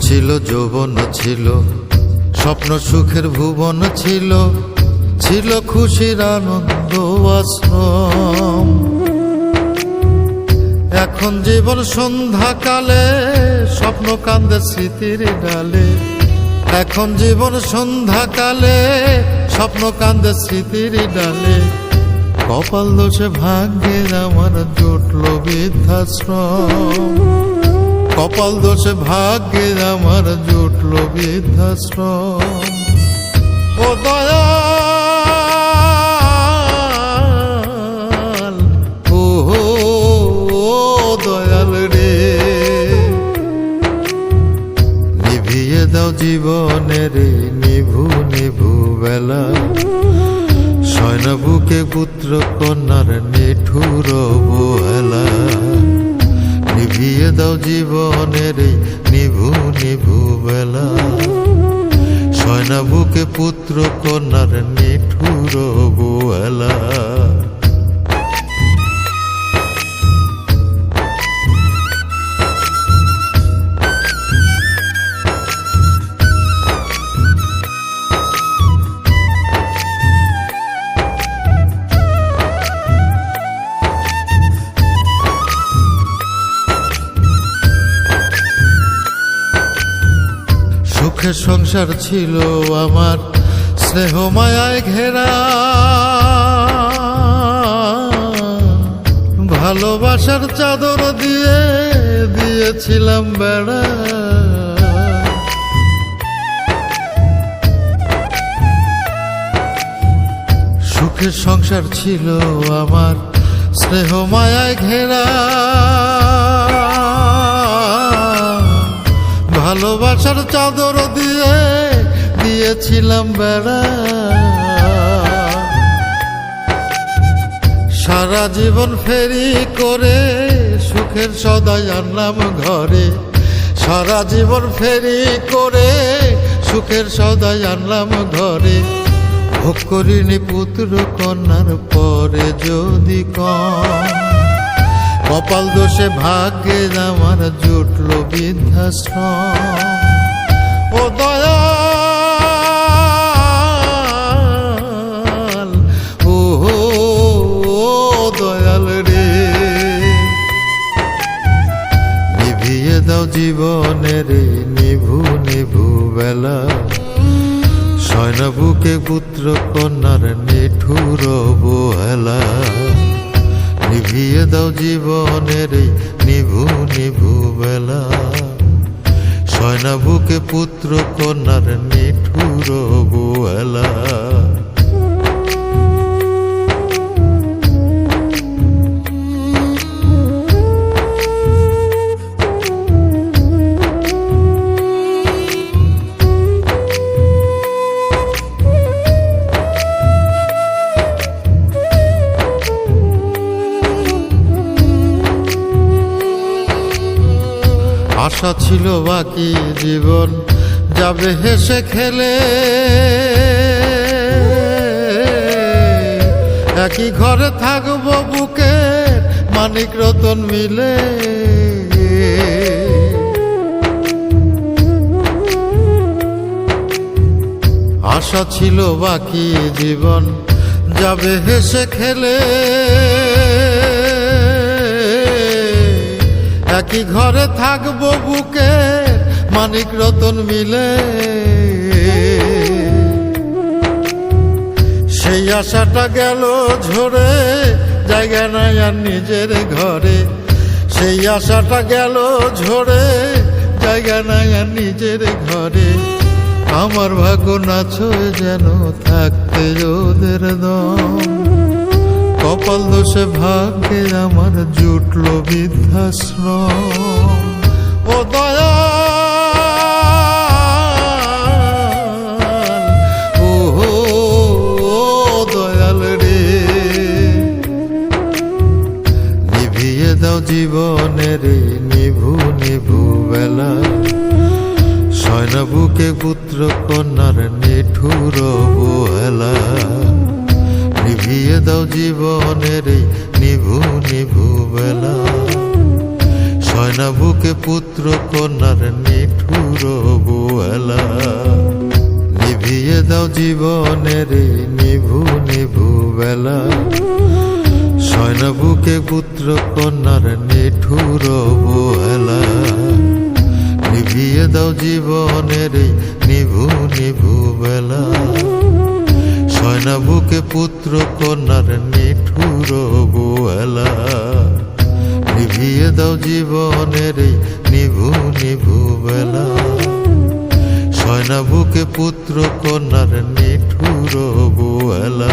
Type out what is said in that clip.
ছিল যৌবন ছিল, স্বপ্ন সুখের ভুবন ছিল, ছিল খুশির আনন্দ আশ্রম। এখন জীবন সন্ধ্যাকালে স্বপ্ন কান্দে স্মৃতির ডালে। এখন জীবন সন্ধ্যাকালে স্বপ্ন কান্দে স্মৃতির ডালে। কপাল দোষে ভাগ্যের আমার জুটল বৃদ্ধাশ্রম। কপাল দোষে ভাগ্যের আমার জুটল বৃদ্ধাশ্রম। ও দয়াল, ও দয়াল রে, নিভিয়ে দাও জীবনের নিভু নিভু বেলা। শয়ন বুকে পুত্র কন্যার নিঠুর অবহেলা। নিভিয়ে দাও জীবনের নিভু নিভু বেলা। শয়ন বুকে পুত্র কন্যার নিঠুর অবহেলা। সুখের সংসার ছিল আমার স্নেহ মায়ায় ঘেরা। ভালোবাসার চাদর দিয়ে দিয়েছিলাম বেড়া। সুখের সংসার ছিল আমার স্নেহ মায়ায় ঘেরা। ভালোবাসার চাদর দিয়ে দিয়েছিলাম বেড়া। সারা জীবন ফেরি করে সুখের সদাই আনলাম ঘরে। সারা জীবন ফেরি করে সুখের সদাই আনলাম ঘরে। ভোগ করিনি পুত্র কন্যার পরে যদি কম। কপাল দোষে ভাগ্যে আমার জুটল বৃদ্ধাশ্রম। ও দয়াল, ও দয়াল রে, নিভিয়ে দাও জীবনের নিভু নিভু বেলা। শয়ন বুকে পুত্র কন্যার নিঠুর অবহেলা। নিভিয়ে দাও জীবনের নিভু নিভু বেলা। শয়ন বুকে পুত্র কন্যার নিঠুর অবহেলা। আশা ছিল বাকি জীবন যাবে হেসে খেলে। একই ঘরে থাকবো বুকে মানিক রতন মিলে। আশা ছিল বাকি জীবন যাবে হেসে খেলে। একই ঘরে থাকবো বুকে মানিক রতন মিলে। সেই আশাটা গেল ঝরে, জায়গা নাই আর নিজের ঘরে। সেই আশাটা গেল ঝরে, জায়গা নাই আর নিজের ঘরে। আমার ভাগ্য না ছুঁয়ে যেন থাকতে ওদের দম। কপাল দোষে ভাগ্যে আমার জুটল বৃদ্ধাশ্রম। ও দয়াল, ও দয়াল রে, নিভিয়ে দাও জীবনের নিভু নিভু বেলা। শয়ন বুকে পুত্র কন্যার নিঠুর অবহেলা। নিভিয়ে দাও জীবনের নিভু নিভু বেলা। সয়না বুকে পুত্র কন্যার নিঠুর অবহেলা। নিভিয়ে দাও জীবনের এই নিভু নিভু বেলা, সয়না বুকে পুত্র কন্যার নিঠুর অবহেলা। নিভিয়ে দাও জীবনের এই নিভু নিভু বেলা, সয়না বুকে পুত্র কন্যার নিঠুর অবহেলা। নিভিয়ে দাও জীবনের এই নিভু নিভু বেলা, সয়না বুকে পুত্র কন্যার নিঠুর অবহেলা।